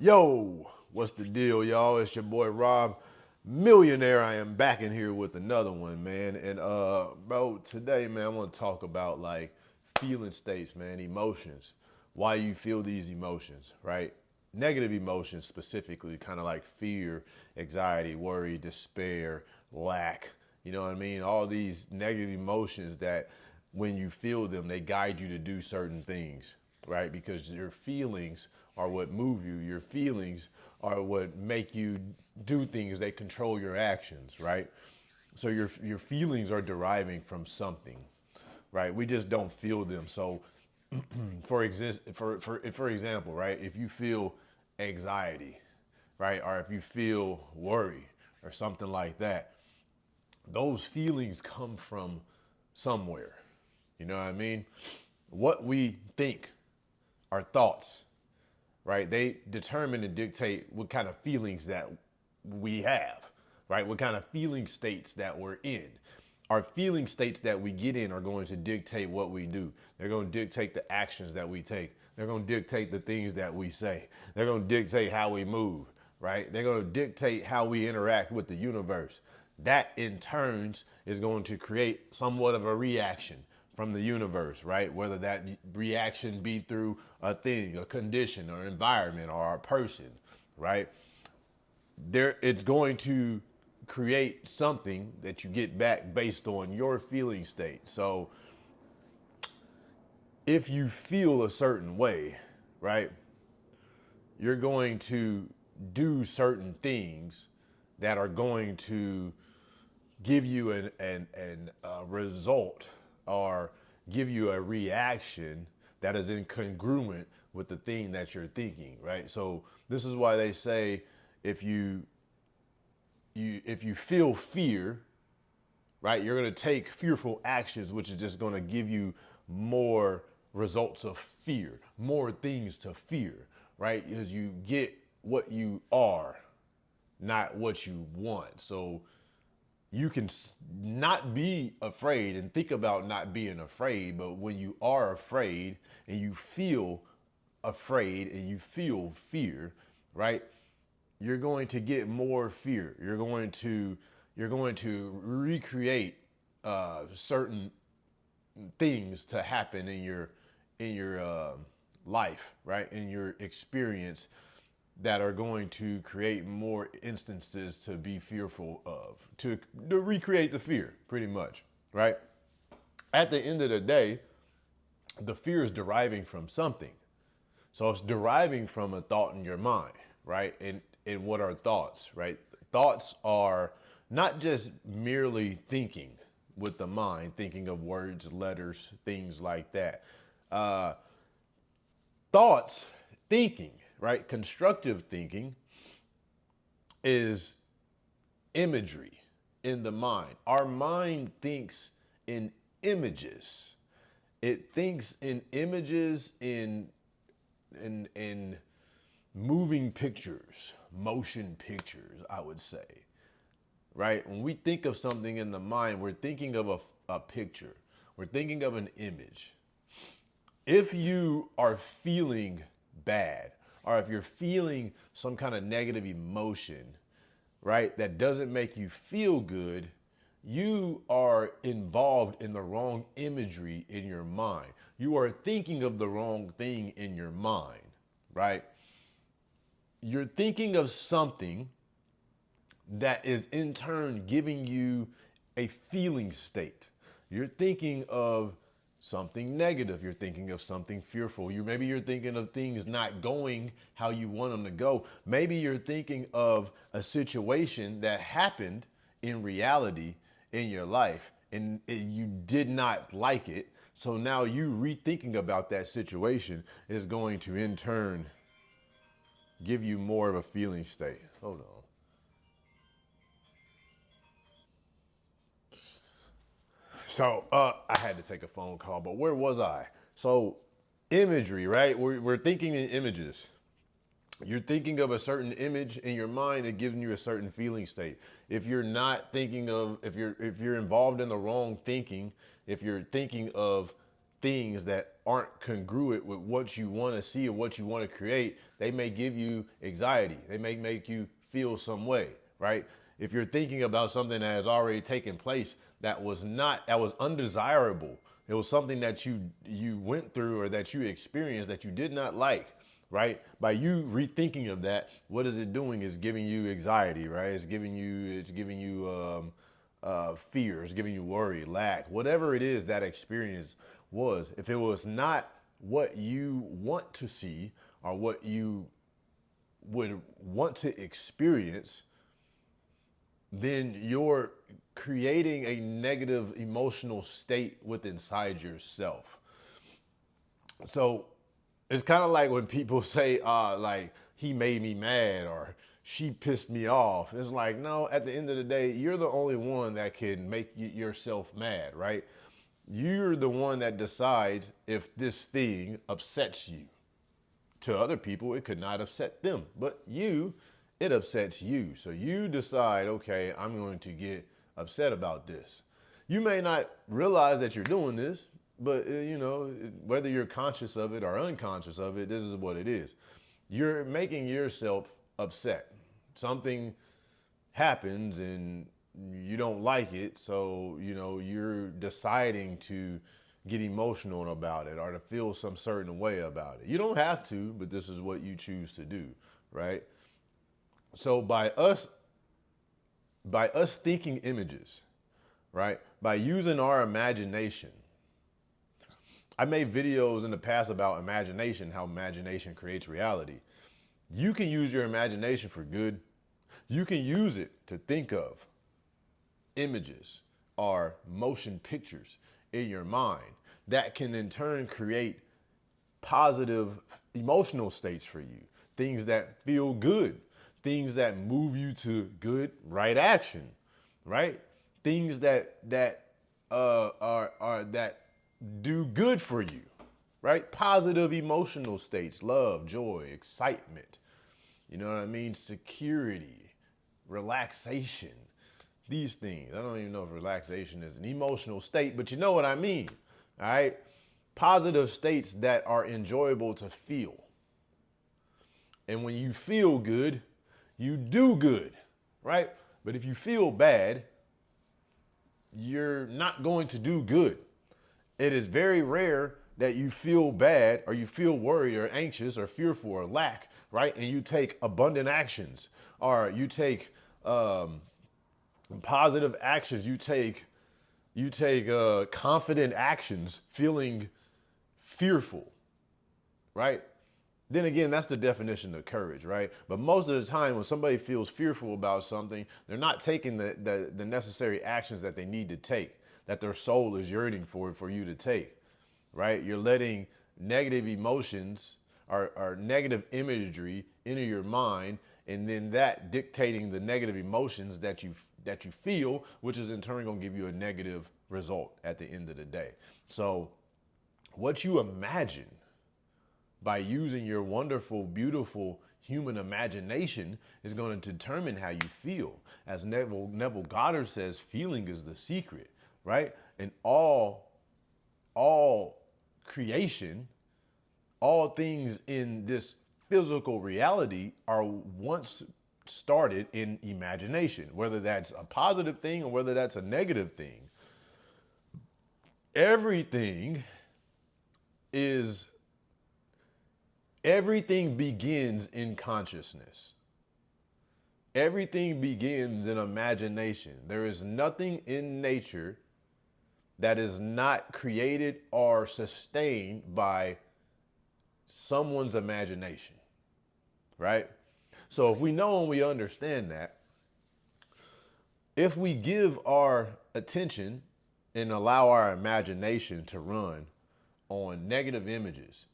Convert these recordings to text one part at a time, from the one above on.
Yo, what's the deal, y'all? It's your boy Rob Millionaire. I am back in here with another one, man. And bro, today, man, I want to talk about like feeling states, man, emotions. Why you feel these emotions, right? Negative emotions specifically, kind of like fear, anxiety, worry, despair, lack. You know what I mean? All these negative emotions that when you feel them, they guide you to do certain things, right? Because your feelings are what move you. Your feelings are what make you do things. They control your actions, right? So your feelings are deriving from something, right? We just don't feel them. So for example, right? If you feel anxiety, right, or if you feel worry or something like that, those feelings come from somewhere. You know what I mean? What we think, our thoughts, right? They determine and dictate what kind of feelings that we have, right? What kind of feeling states that we're in. Our feeling states that we get in are going to dictate what we do. They're going to dictate the actions that we take. They're going to dictate the things that we say. They're going to dictate how we move, right? They're going to dictate how we interact with the universe. That in turns is going to create somewhat of a reaction from the universe, right? Whether that reaction be through a thing, a condition, or environment, or a person, right? It's going to create something that you get back based on your feeling state. So if you feel a certain way, right, you're going to do certain things that are going to give you an result or give you a reaction that is incongruent with the thing that you're thinking, right? So this is why they say if you feel fear, right, you're going to take fearful actions, which is just going to give you more results of fear, more things to fear, right? Because you get what you are, not what you want. So you can not be afraid and think about not being afraid, but when you are afraid and you feel afraid and you feel fear, right? You're going to get more fear. You're going to recreate certain things to happen in your life, right? In your experience that are going to create more instances to be fearful of, to recreate the fear, pretty much, right? At the end of the day, the fear is deriving from something. So it's deriving from a thought in your mind, right? And what are thoughts, right? Thoughts are not just merely thinking with the mind, thinking of words, letters, things like that. Uh, thoughts, thinking, right? Constructive thinking is imagery in the mind. Our mind thinks in images. It thinks in images in moving pictures, motion pictures, I would say. Right? When we think of something in the mind, we're thinking of a picture. We're thinking of an image. If you are feeling bad, or if you're feeling some kind of negative emotion, right, that doesn't make you feel good, you are involved in the wrong imagery in your mind. You are thinking of the wrong thing in your mind, right? You're thinking of something that is in turn giving you a feeling state. You're thinking of something negative. You're thinking of something fearful. Maybe you're thinking of things not going how you want them to go. Maybe you're thinking of a situation that happened in reality in your life and you did not like it. So now you rethinking about that situation is going to in turn give you more of a feeling state. Hold on. So I had to take a phone call, but where was I? So imagery, right? We're thinking in images. You're thinking of a certain image in your mind that gives you a certain feeling state. If you're not thinking of, if you're involved in the wrong thinking, if you're thinking of things that aren't congruent with what you want to see or what you want to create, they may give you anxiety. They may make you feel some way, right? If you're thinking about something that has already taken place that was undesirable, it was something that you went through or that you experienced that you did not like, right? By you rethinking of that, what is it doing? Is giving you anxiety, right? It's giving you fear, it's giving you worry, lack, whatever it is that experience was. If it was not what you want to see or what you would want to experience, then you're creating a negative emotional state within inside yourself. So it's kind of like when people say, like, he made me mad or she pissed me off. It's like, no, at the end of the day, you're the only one that can make yourself mad, right? You're the one that decides if this thing upsets you. To other people, it could not upset them, but it upsets you. So you decide, okay, I'm going to get upset about this. You may not realize that you're doing this, but whether you're conscious of it or unconscious of it, this is what it is. You're making yourself upset. Something happens and you don't like it, so you're deciding to get emotional about it or to feel some certain way about it. You don't have to, but this is what you choose to do, right? So by us thinking images, right? By using our imagination. I made videos in the past about imagination, how imagination creates reality. You can use your imagination for good. You can use it to think of images or motion pictures in your mind that can in turn create positive emotional states for you, things that feel good, things that move you to good right action, right? Things that do good for you, right? Positive emotional states, love, joy, excitement, you know what I mean? Security, relaxation, these things. I don't even know if relaxation is an emotional state, but you know what I mean, all right? Positive states that are enjoyable to feel. And when you feel good, you do good, right? But if you feel bad, you're not going to do good. It is very rare that you feel bad or you feel worried or anxious or fearful or lack, right? And you take abundant actions or you take positive actions. You take confident actions feeling fearful, right? Then again, that's the definition of courage, right? But most of the time when somebody feels fearful about something, they're not taking the necessary actions that they need to take, that their soul is yearning for you to take, right? You're letting negative emotions or negative imagery into your mind, and then that dictating the negative emotions that you feel, which is in turn going to give you a negative result at the end of the day. So what you imagine by using your wonderful, beautiful human imagination is going to determine how you feel. As Neville Goddard says, feeling is the secret, right? And all creation, all things in this physical reality are once started in imagination, whether that's a positive thing or whether that's a negative thing. Everything begins in consciousness. Everything begins in imagination. There is nothing in nature that is not created or sustained by someone's imagination, right? So if we know and we understand that, if we give our attention and allow our imagination to run on negative images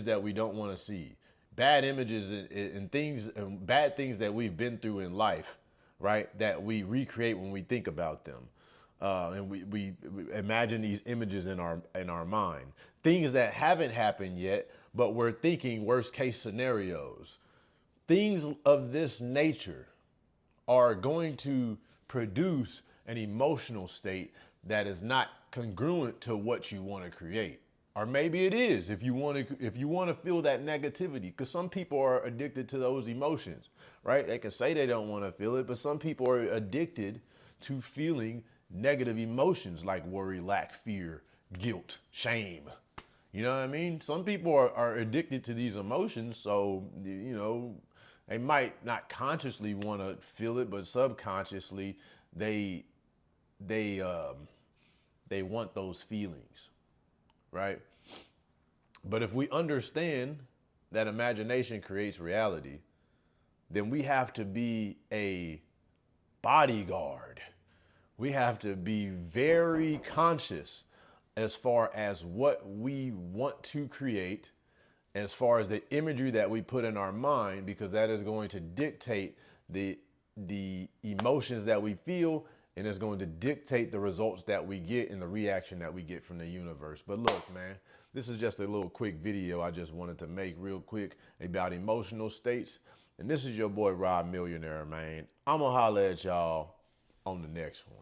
that we don't want to see, bad images and things, and bad things that we've been through in life, right? That we recreate when we think about them. And we imagine these images in our mind. Things that haven't happened yet, but we're thinking worst case scenarios. Things of this nature are going to produce an emotional state that is not congruent to what you want to create Or maybe it is if you want to feel that negativity, because some people are addicted to those emotions, right? They can say they don't want to feel it, but some people are addicted to feeling negative emotions like worry, lack, fear, guilt, shame. You know what I mean? Some people are addicted to these emotions, so they might not consciously want to feel it, but subconsciously they they um, they want those feelings, right? But if we understand that imagination creates reality, then we have to be a bodyguard. We have to be very conscious as far as what we want to create, as far as the imagery that we put in our mind, because that is going to dictate the emotions that we feel, and it's going to dictate the results that we get and the reaction that we get from the universe. But look, man, this is just a little quick video I just wanted to make real quick about emotional states. And this is your boy Robmillionaire, man. I'm gonna holler at y'all on the next one.